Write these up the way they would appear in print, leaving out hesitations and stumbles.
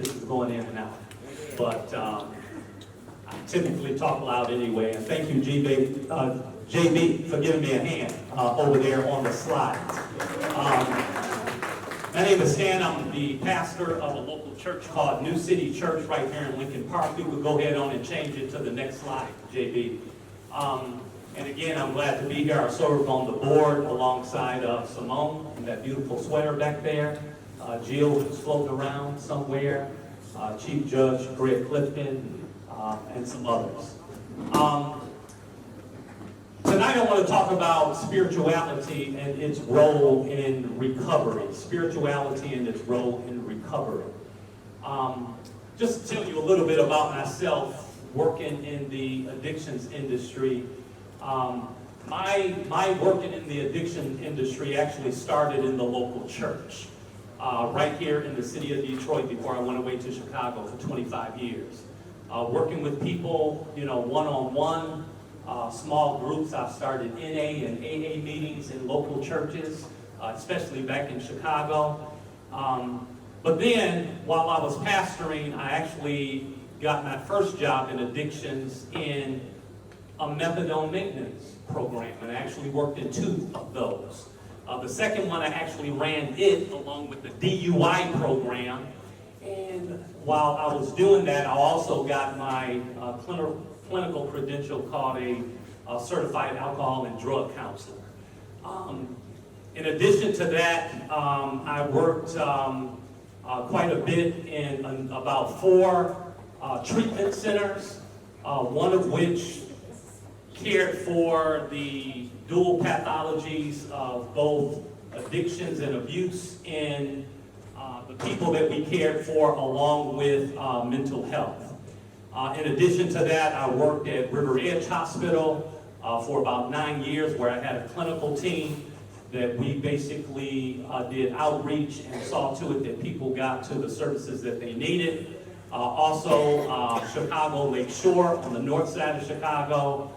This is going in and out. But I typically talk loud anyway. And thank you, JB, for giving me a hand over there on the slides. My name is Stan. I'm the pastor of a local church called New City Church right here in Lincoln Park. We could go ahead on and change it to the next slide, JB. And again, I'm glad to be here. I serve on the board alongside Simone in that beautiful sweater back there. Jill, who's floating around somewhere. Chief Judge Greg Clifton, and some others. Tonight I want to talk about spirituality and its role in recovery. Spirituality and its role in recovery. Just to tell you a little bit about myself, working in the addictions industry. My working in the addiction industry actually started in the local church, right here in the city of Detroit before I went away to Chicago for 25 years. Working with people, one-on-one, small groups. I've started NA and AA meetings in local churches, especially back in Chicago. But then, while I was pastoring, I actually got my first job in addictions in a methadone maintenance program, and I actually worked in 2 of those. The second one, I actually ran it along with the DUI program, and while I was doing that, I also got my clinical credential called a certified alcohol and drug counselor. In addition to that, I worked quite a bit in about 4 treatment centers, one of which cared for the dual pathologies of both addictions and abuse in the people that we cared for, along with mental health. In addition to that, I worked at River Edge Hospital for about 9 years, where I had a clinical team that we basically did outreach and saw to it that people got to the services that they needed. Also, Chicago Lake Shore on the north side of Chicago,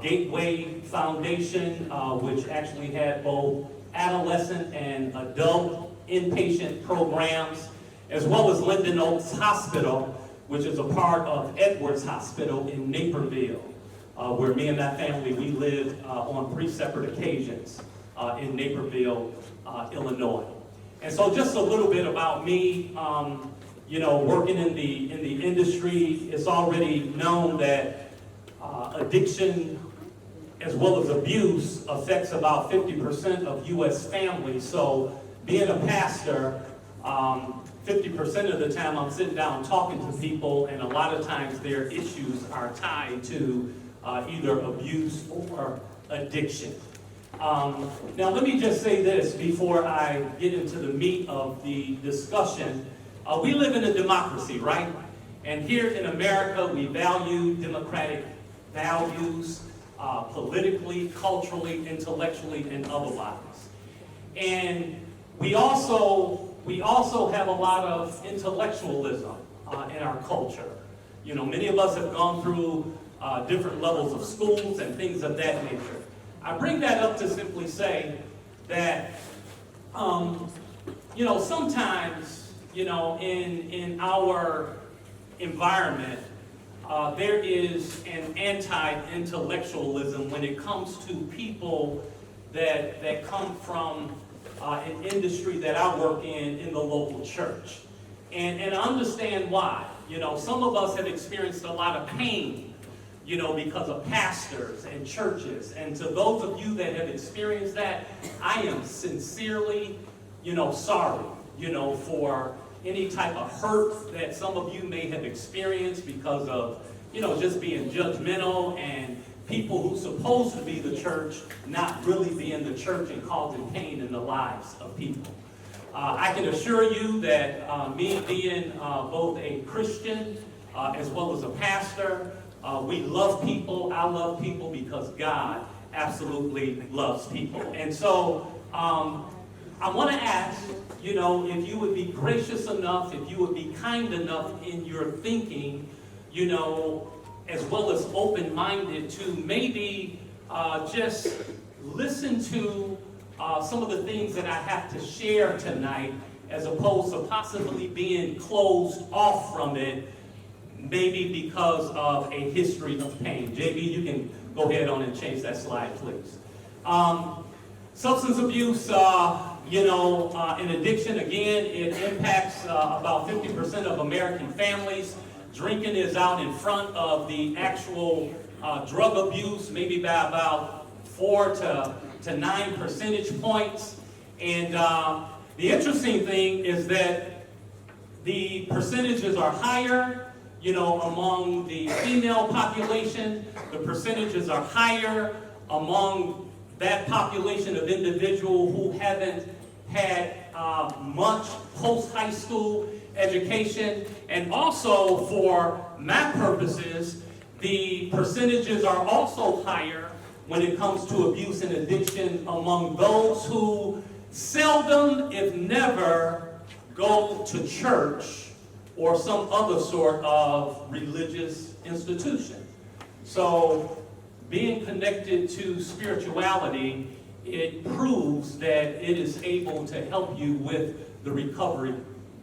Gateway Foundation, which actually had both adolescent and adult inpatient programs, as well as Linden Oaks Hospital, which is a part of Edwards Hospital in Naperville, where me and my family, we lived on 3 separate occasions in Naperville, Illinois. And so just a little bit about me, working in the industry. It's already known that addiction as well as abuse affects about 50% of U.S. families. So being a pastor, 50% of the time I'm sitting down talking to people, and a lot of times their issues are tied to either abuse or addiction. Now let me just say this before I get into the meat of the discussion. We live in a democracy, right? And here in America, we value democratic values, politically, culturally, intellectually, and otherwise. And we also have a lot of intellectualism in our culture. Many of us have gone through different levels of schools and things of that nature. I bring that up to simply say that, sometimes, in our environment, there is an anti-intellectualism when it comes to people that come from an industry that I work in the local church. And I understand why. Some of us have experienced a lot of pain, because of pastors and churches. And to those of you that have experienced that, I am sincerely, sorry, for any type of hurt that some of you may have experienced because of, just being judgmental and people who's supposed to be the church not really being the church and causing pain in the lives of people. I can assure you that me being both a Christian as well as a pastor, we love people. I love people because God absolutely loves people. And so I want to ask, if you would be gracious enough, if you would be kind enough in your thinking, as well as open-minded to maybe just listen to some of the things that I have to share tonight as opposed to possibly being closed off from it, maybe because of a history of pain. JB, you can go ahead on and change that slide, please. Substance abuse, and addiction, again, it impacts about 50% of American families. Drinking is out in front of the actual drug abuse, maybe by about 4 to 9 percentage points. And the interesting thing is that the percentages are higher, among the female population. The percentages are higher among that population of individuals who haven't had much post-high school education. And also, for my purposes, the percentages are also higher when it comes to abuse and addiction among those who seldom, if never, go to church or some other sort of religious institution. So, being connected to spirituality, it proves that it is able to help you with the recovery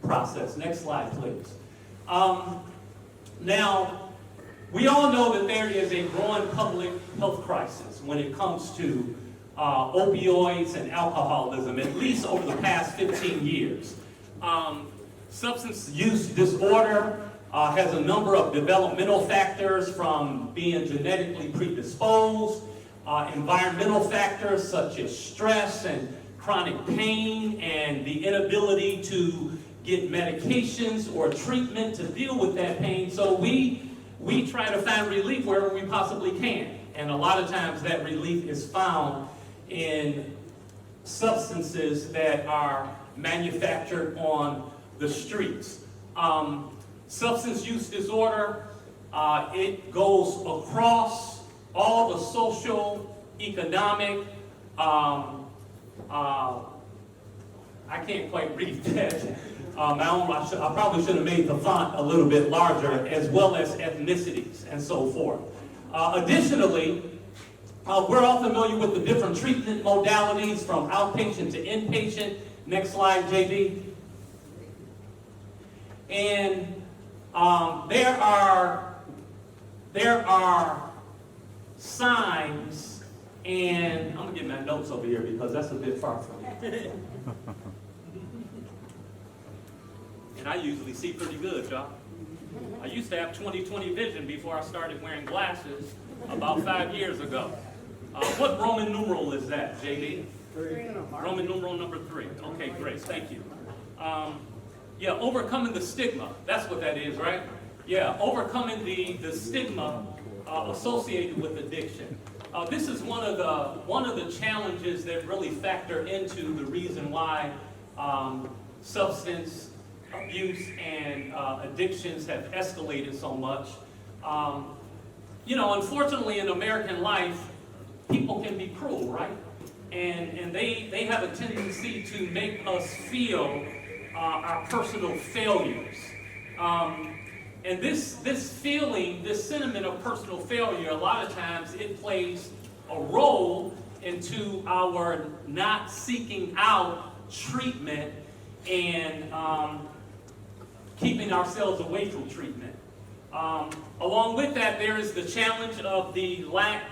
process. Next slide, please. Now, we all know that there is a growing public health crisis when it comes to opioids and alcoholism, at least over the past 15 years. Substance use disorder has a number of developmental factors, from being genetically predisposed, environmental factors such as stress and chronic pain, and the inability to get medications or treatment to deal with that pain. So we try to find relief wherever we possibly can. And a lot of times that relief is found in substances that are manufactured on the streets. Substance use disorder, it goes across all the social, economic, I can't quite read that. I probably should have made the font a little bit larger, as well as ethnicities and so forth. Additionally, we're all familiar with the different treatment modalities from outpatient to inpatient. Next slide, JD. And there are signs, and I'm going to get my notes over here because that's a bit far from me. And I usually see pretty good, y'all. I used to have 20/20 vision before I started wearing glasses about 5 years ago. What Roman numeral is that, JD? 3. Roman numeral number 3. Okay, great. Thank you. Yeah, overcoming the stigma. That's what that is, right? Yeah, overcoming the stigma associated with addiction. This is one of the challenges that really factor into the reason why substance abuse and addictions have escalated so much. Unfortunately, in American life, people can be cruel, right? And they have a tendency to make us feel our personal failures. And this feeling, this sentiment of personal failure, a lot of times it plays a role into our not seeking out treatment and keeping ourselves away from treatment. Along with that, there is the challenge of the lack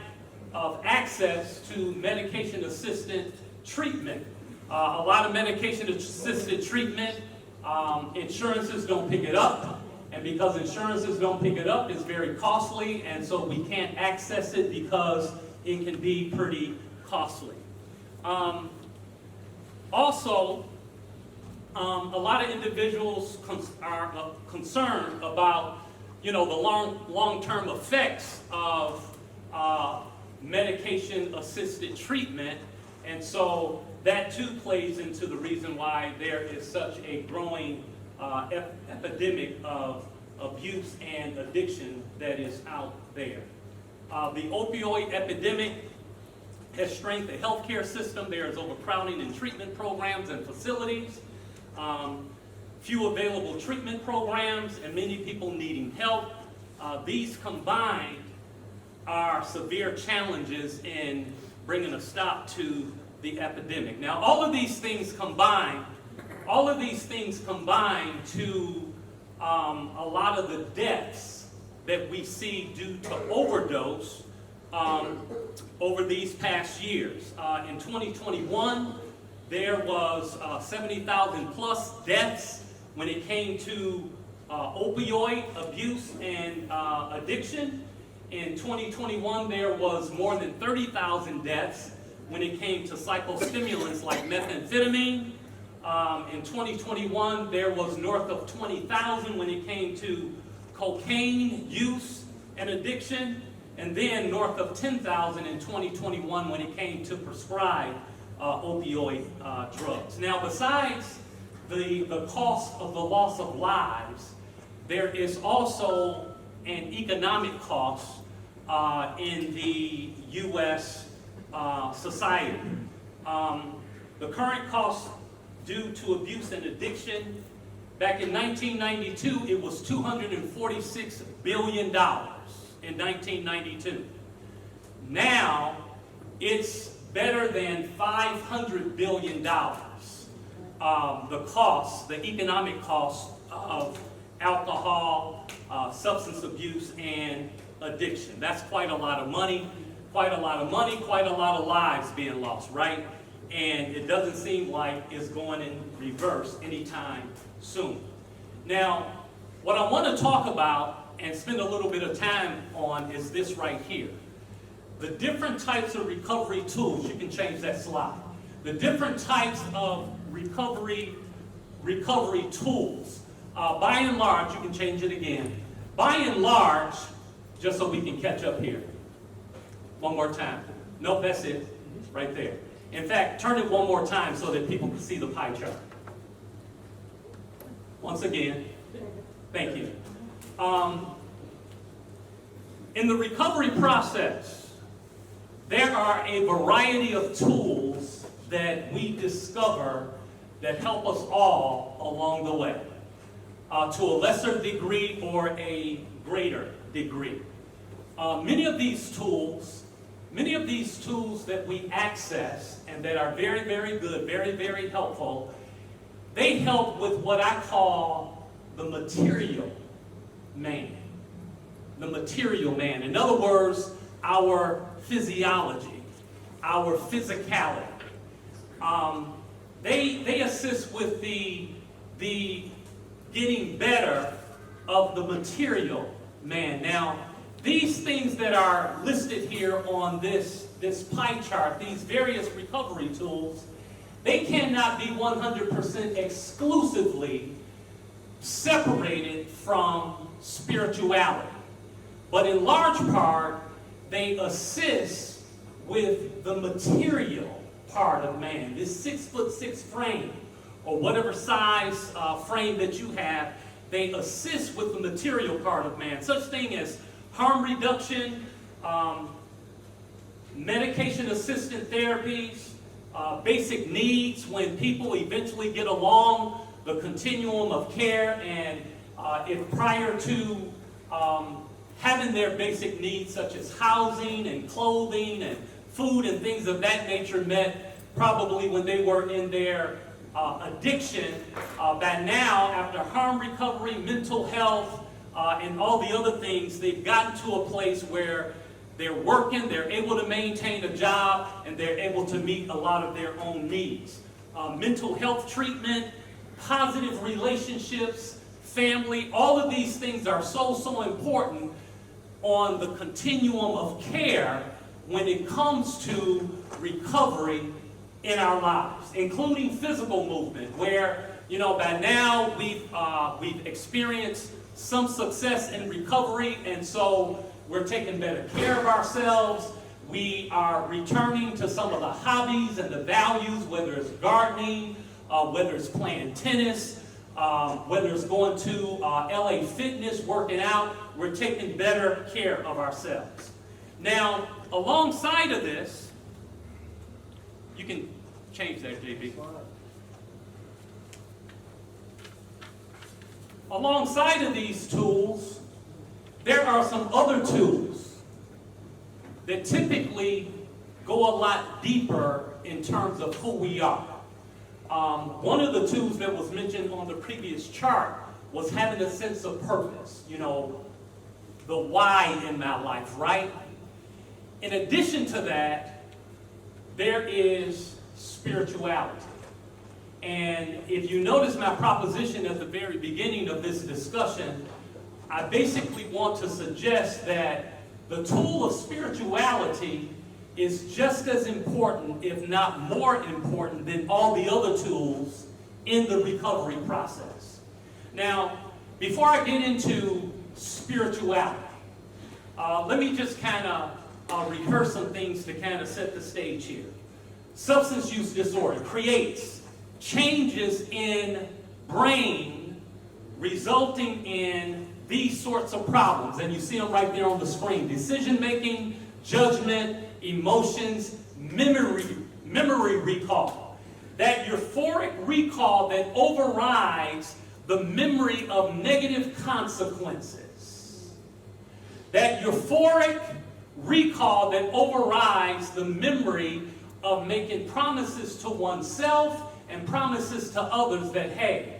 of access to medication-assisted treatment. A lot of medication-assisted treatment, insurances don't pick it up. And because insurances don't pick it up, it's very costly, and so we can't access it because it can be pretty costly. Also, a lot of individuals are concerned about, the long-term effects of medication-assisted treatment, and so that too plays into the reason why there is such a growing epidemic of abuse and addiction that is out there. The opioid epidemic has strained the healthcare system. There is overcrowding in treatment programs and facilities, few available treatment programs, and many people needing help. These combined are severe challenges in bringing a stop to the epidemic. Now, all of these things combined All of these things combine to a lot of the deaths that we see due to overdose over these past years. In 2021, there was 70,000 plus deaths when it came to opioid abuse and addiction. In 2021, there was more than 30,000 deaths when it came to psychostimulants like methamphetamine. In 2021, there was north of 20,000 when it came to cocaine use and addiction, and then north of 10,000 in 2021 when it came to prescribed opioid drugs. Now, besides the cost of the loss of lives, there is also an economic cost in the U.S. Society. The current cost due to abuse and addiction, back in 1992, it was $246 billion in 1992. Now, it's better than $500 billion. The cost, the economic cost of alcohol, substance abuse, and addiction. That's quite a lot of money, quite a lot of lives being lost, right? And it doesn't seem like it's going in reverse anytime soon. Now, what I want to talk about and spend a little bit of time on is this right here. The different types of recovery tools. You can change that slide. The different types of recovery tools. By and large, you can change it again. By and large, just so we can catch up here. One more time. Nope, that's it. Right there. In fact, turn it one more time so that people can see the pie chart. Once again, thank you. In the recovery process, there are a variety of tools that we discover that help us all along the way, to a lesser degree or a greater degree. Many of these tools that we access and that are very, very good, very, very helpful, they help with what I call the material man. The material man. In other words, our physiology, our physicality. They assist with the getting better of the material man. Now, these things that are listed here on this pie chart, these various recovery tools, they cannot be 100% exclusively separated from spirituality. But in large part, they assist with the material part of man, this 6'6" frame, or whatever size frame that you have. They assist with the material part of man, such thing as harm reduction, medication-assisted therapies, basic needs when people eventually get along the continuum of care, and if prior to having their basic needs such as housing and clothing and food and things of that nature met, probably when they were in their addiction, that now after harm recovery, mental health, and all the other things, they've gotten to a place where they're working, they're able to maintain a job, and they're able to meet a lot of their own needs. Mental health treatment, positive relationships, family, all of these things are so important on the continuum of care when it comes to recovery in our lives, including physical movement, where, by now we've experienced some success in recovery, and so we're taking better care of ourselves. We are returning to some of the hobbies and the values, whether it's gardening, whether it's playing tennis, whether it's going to LA Fitness, working out. We're taking better care of ourselves. Now, alongside of this, you can change that, JB. Alongside of these tools, there are some other tools that typically go a lot deeper in terms of who we are. One of the tools that was mentioned on the previous chart was having a sense of purpose, the why in my life, right? In addition to that, there is spirituality. And if you notice my proposition at the very beginning of this discussion, I basically want to suggest that the tool of spirituality is just as important, if not more important, than all the other tools in the recovery process. Now, before I get into spirituality, let me just kind of rehearse some things to kind of set the stage here. Substance use disorder creates changes in brain resulting in these sorts of problems. And you see them right there on the screen. Decision making, judgment, emotions, memory recall. That euphoric recall that overrides the memory of negative consequences. That euphoric recall that overrides the memory of making promises to oneself and promises to others that, hey,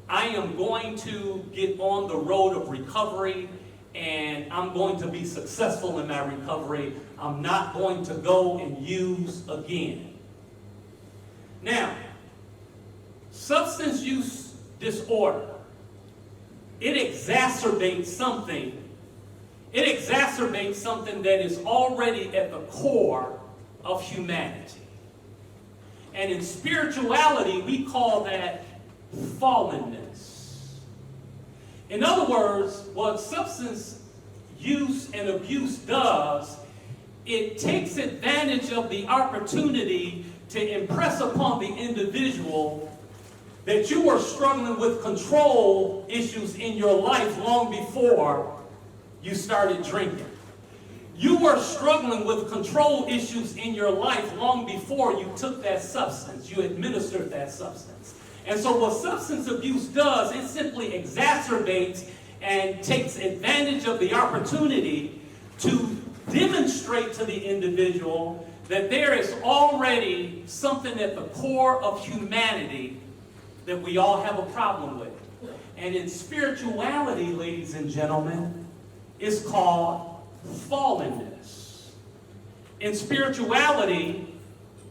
I am going to get on the road of recovery and I'm going to be successful in my recovery. I'm not going to go and use again. Now, substance use disorder, it exacerbates something. It exacerbates something that is already at the core of humanity. And in spirituality, we call that fallenness. In other words, what substance use and abuse does, it takes advantage of the opportunity to impress upon the individual that you were struggling with control issues in your life long before you started drinking. You were struggling with control issues in your life long before you took that substance, you administered that substance. And so what substance abuse does, it simply exacerbates and takes advantage of the opportunity to demonstrate to the individual that there is already something at the core of humanity that we all have a problem with. And in spirituality, ladies and gentlemen, is called fallenness. In spirituality,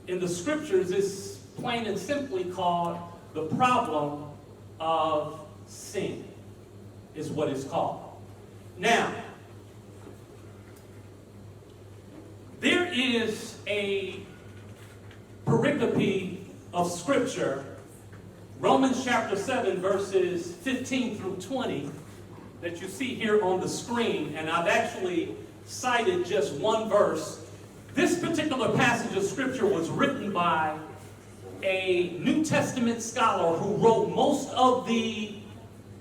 in the scriptures, it's plain and simply called the problem of sin, is what it's called. Now, there is a pericope of scripture, Romans chapter 7, verses 15 through 20, that you see here on the screen, and I've actually cited just one verse. This particular passage of scripture was written by a New Testament scholar who wrote most of the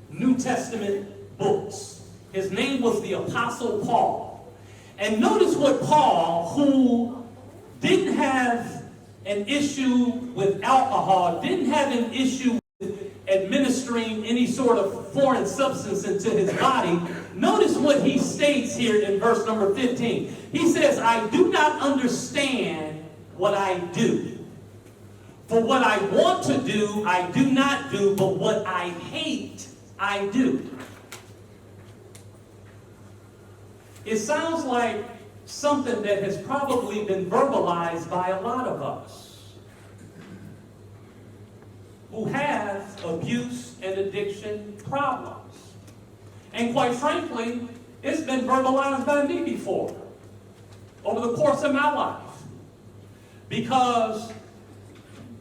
New Testament books. His name was the Apostle Paul. And notice what Paul, who didn't have an issue with alcohol, didn't have an issue with administering any sort of foreign substance into his body, notice what he states here in verse number 15. He says, I do not understand what I do. For what I want to do, I do not do, but what I hate, I do. It sounds like something that has probably been verbalized by a lot of us who have abuse and addiction problems. And quite frankly, it's been verbalized by me before, over the course of my life. Because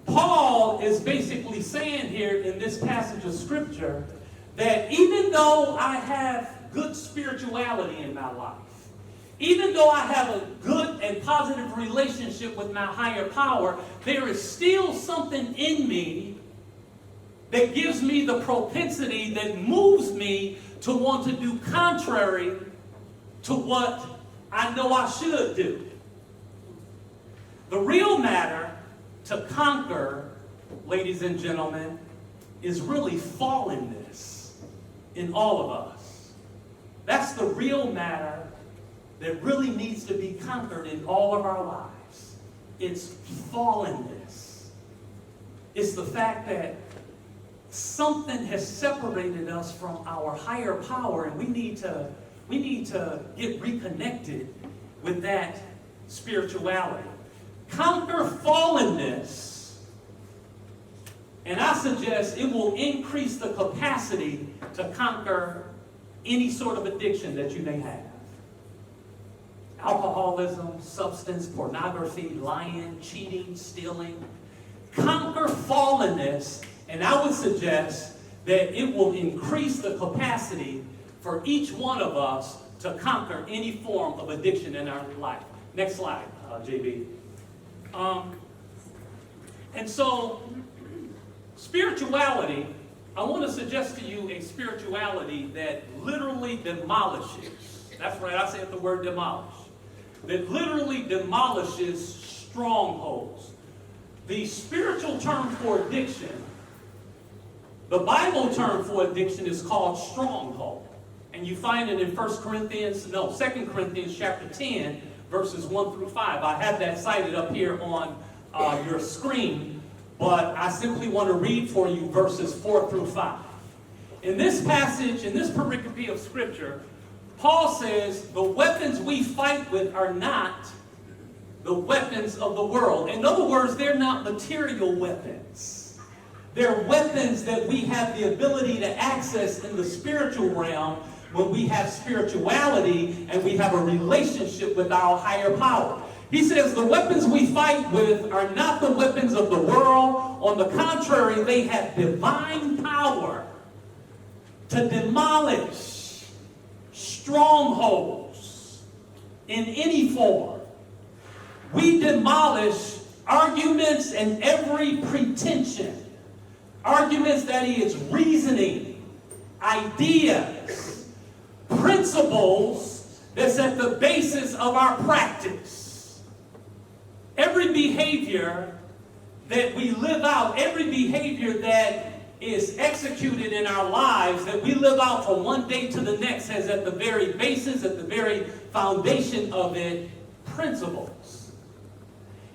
Paul is basically saying here in this passage of scripture that even though I have good spirituality in my life, even though I have a good and positive relationship with my higher power, there is still something in me that gives me the propensity that moves me to want to do contrary to what I know I should do. The real matter to conquer, ladies and gentlemen, is really fallenness in all of us. That's the real matter that really needs to be conquered in all of our lives. It's fallenness. It's the fact that something has separated us from our higher power, and we need to get reconnected with that spirituality. Conquer fallenness, and I suggest it will increase the capacity to conquer any sort of addiction that you may have. Alcoholism, substance, pornography, lying, cheating, stealing. Conquer fallenness, and I would suggest that it will increase the capacity for each one of us to conquer any form of addiction in our life. Next slide, JB. And so, spirituality, I want to suggest to you a spirituality that literally demolishes. That's right, I said the word demolish. That literally demolishes strongholds. The spiritual term for addiction, the Bible term for addiction is called stronghold. And you find it in 2 Corinthians chapter 10, verses 1 through 5. I have that cited up here on your screen, but I simply want to read for you verses 4 through 5. In this passage, in this pericope of Scripture, Paul says the weapons we fight with are not the weapons of the world. In other words, they're not material weapons. They're weapons that we have the ability to access in the spiritual realm when we have spirituality and we have a relationship with our higher power. He says the weapons we fight with are not the weapons of the world. On the contrary, they have divine power to demolish strongholds in any form. We demolish arguments and every pretension. Arguments, that is, reasoning, ideas, principles that's at the basis of our practice. Every behavior that we live out, every behavior that is executed in our lives, that we live out from one day to the next, has at the very basis, at the very foundation of it, principles.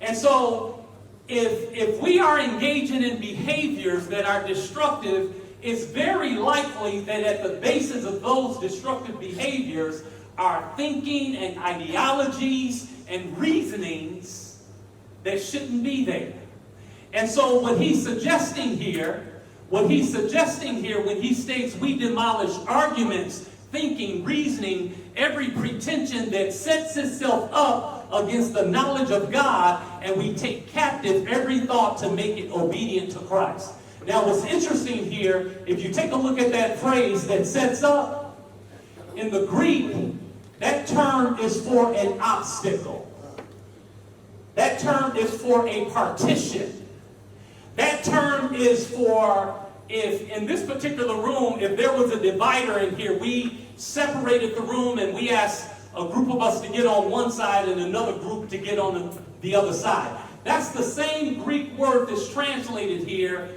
And so, if we are engaging in behaviors that are destructive, it's very likely that at the basis of those destructive behaviors are thinking and ideologies and reasonings that shouldn't be there. And so what he's suggesting here when he states we demolish arguments, thinking, reasoning, every pretension that sets itself up against the knowledge of God, and we take captive every thought to make it obedient to Christ. Now what's interesting here, if you take a look at that phrase that sets up, in the Greek, that term is for an obstacle. That term is for a partition. That term is for, if in this particular room, if there was a divider in here, we separated the room and we asked a group of us to get on one side and another group to get on the other side. That's the same Greek word that's translated here,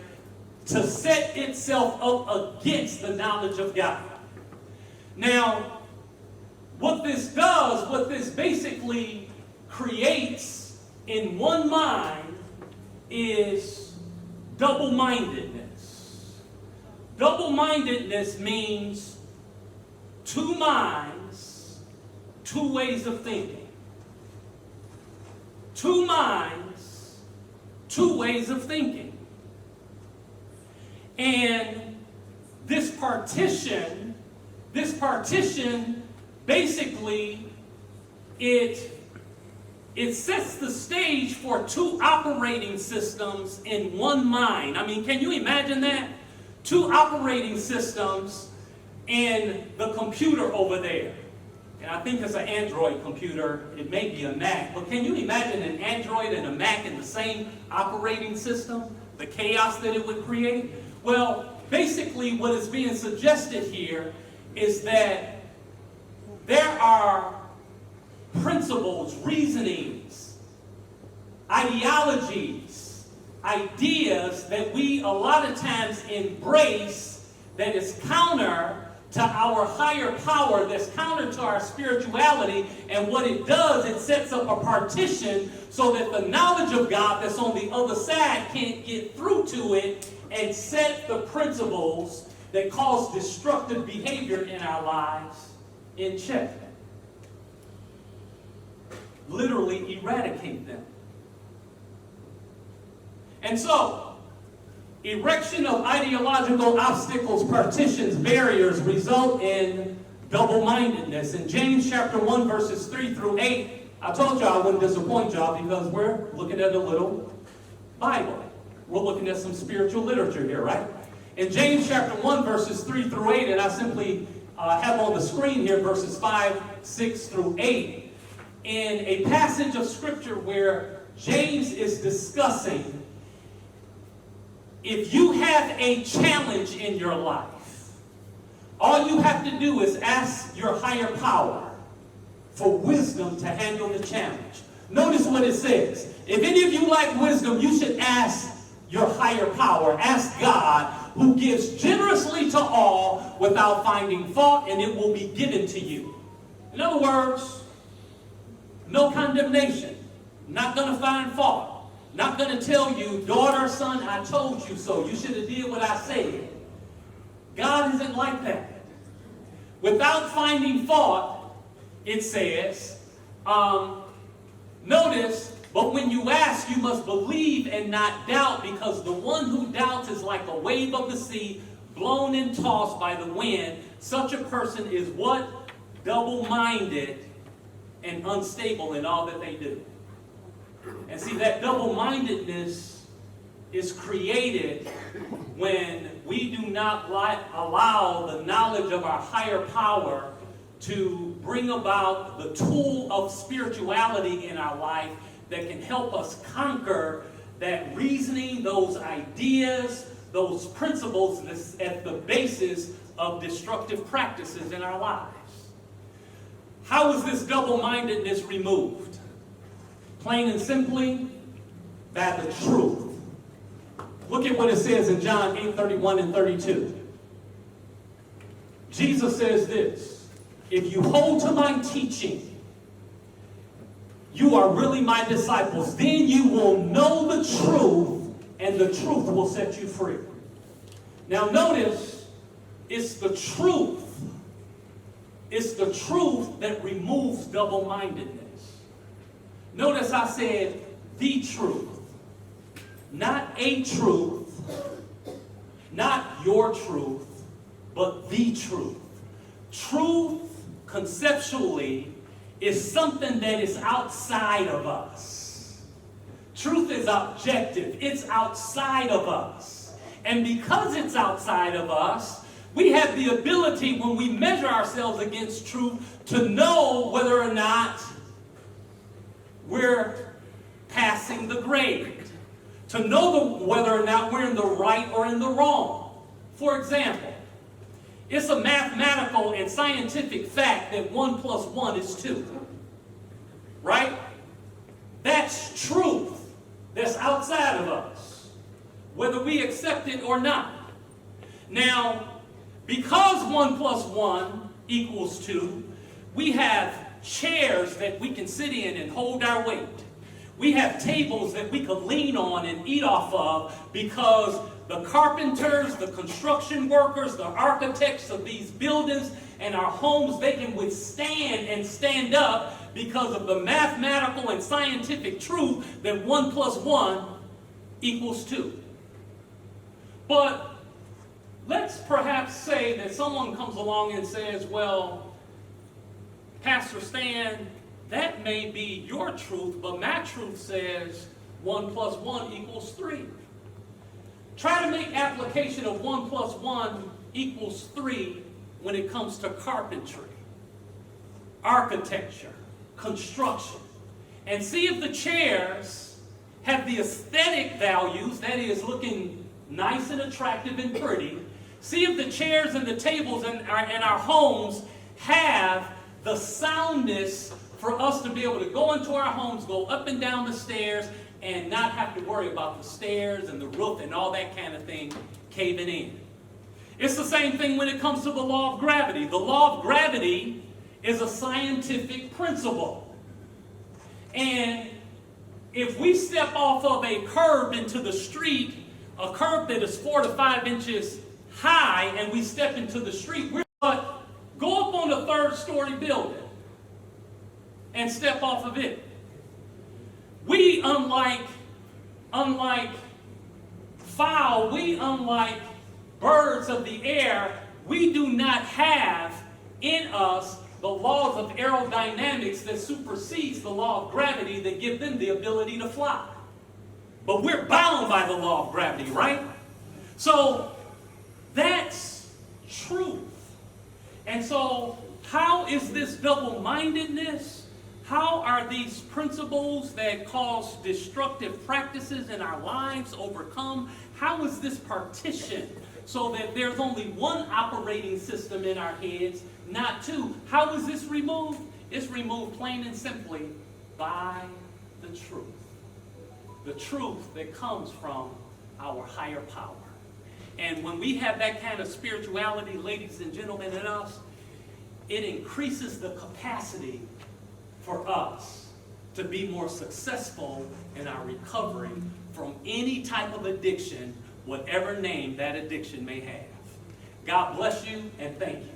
to set itself up against the knowledge of God. Now, what this does, what this basically creates in one mind is double-mindedness. Double-mindedness means two minds, two ways of thinking. Two minds, two ways of thinking. And this partition basically, it sets the stage for two operating systems in one mind. I mean, can you imagine that? Two operating systems in the computer over there. And I think it's an Android computer. It may be a Mac. But can you imagine an Android and a Mac in the same operating system? The chaos that it would create? Well, basically what is being suggested here is that there are principles, reasonings, ideologies, ideas that we a lot of times embrace that is counter to our higher power that's counter to our spirituality. And what it does, it sets up a partition so that the knowledge of God that's on the other side can't get through to it and set the principles that cause destructive behavior in our lives in check. Literally eradicate them. And so, erection of ideological obstacles, partitions, barriers result in double-mindedness. In James chapter 1, verses 3 through 8, I told y'all I wouldn't disappoint y'all because we're looking at a little Bible. We're looking at some spiritual literature here, right? In James chapter 1, verses 3 through 8, and I simply have on the screen here verses 5, 6 through 8, in a passage of scripture where James is discussing if you have a challenge in your life, all you have to do is ask your higher power for wisdom to handle the challenge. Notice what it says. If any of you lack wisdom, you should ask your higher power. Ask God, who gives generously to all without finding fault, and it will be given to you. In other words, no condemnation. Not going to find fault. Not going to tell you, daughter, son, I told you so. You should have did what I said. God isn't like that. Without finding fault, it says, notice, but when you ask, you must believe and not doubt, because the one who doubts is like a wave of the sea, blown and tossed by the wind. Such a person is what? Double-minded and unstable in all that they do. And see, that double-mindedness is created when we do not allow the knowledge of our higher power to bring about the tool of spirituality in our life that can help us conquer that reasoning, those ideas, those principles that's at the basis of destructive practices in our lives. How is this double-mindedness removed? Plain and simply, by the truth. Look at what it says in John 8:31 and 32. Jesus says this, if you hold to my teaching, you are really my disciples. Then you will know the truth, and the truth will set you free. Now notice, it's the truth. It's the truth that removes double-mindedness. Notice I said the truth. Not a truth. Not your truth, but the truth. Truth, conceptually, is something that is outside of us. Truth is objective. It's outside of us. And because it's outside of us, we have the ability, when we measure ourselves against truth, to know whether or not we're passing the grade. To know whether or not we're in the right or in the wrong. For example, it's a mathematical and scientific fact that 1 plus 1 is 2. Right? That's truth. That's outside of us. Whether we accept it or not. Now, because 1 plus 1 equals 2, we have chairs that we can sit in and hold our weight. We have tables that we can lean on and eat off of because the carpenters, the construction workers, the architects of these buildings and our homes, they can withstand and stand up because of the mathematical and scientific truth that 1 plus 1 equals 2. But let's perhaps say that someone comes along and says, well, Pastor Stan, that may be your truth, but my truth says 1 plus 1 equals 3. Try to make application of 1 plus 1 equals 3 when it comes to carpentry, architecture, construction, and see if the chairs have the aesthetic values, that is, looking nice and attractive and pretty. See if the chairs and the tables in our homes have the soundness for us to be able to go into our homes, go up and down the stairs, and not have to worry about the stairs and the roof and all that kind of thing caving in. It's the same thing when it comes to the law of gravity. The law of gravity is a scientific principle. And if we step off of a curb into the street, a curb that is 4 to 5 inches high, and we step into the street, we're going to go up on a third-story building and step off of it. We, unlike fowl, we, unlike birds of the air, we do not have in us the laws of aerodynamics that supersedes the law of gravity that give them the ability to fly. But we're bound by the law of gravity, right? So that's truth. And so how is this double-mindedness? How are these principles that cause destructive practices in our lives overcome? How is this partition so that there's only one operating system in our heads, not two? How is this removed? It's removed plain and simply by the truth. The truth that comes from our higher power. And when we have that kind of spirituality, ladies and gentlemen, in us, it increases the capacity for us to be more successful in our recovery from any type of addiction, whatever name that addiction may have. God bless you and thank you.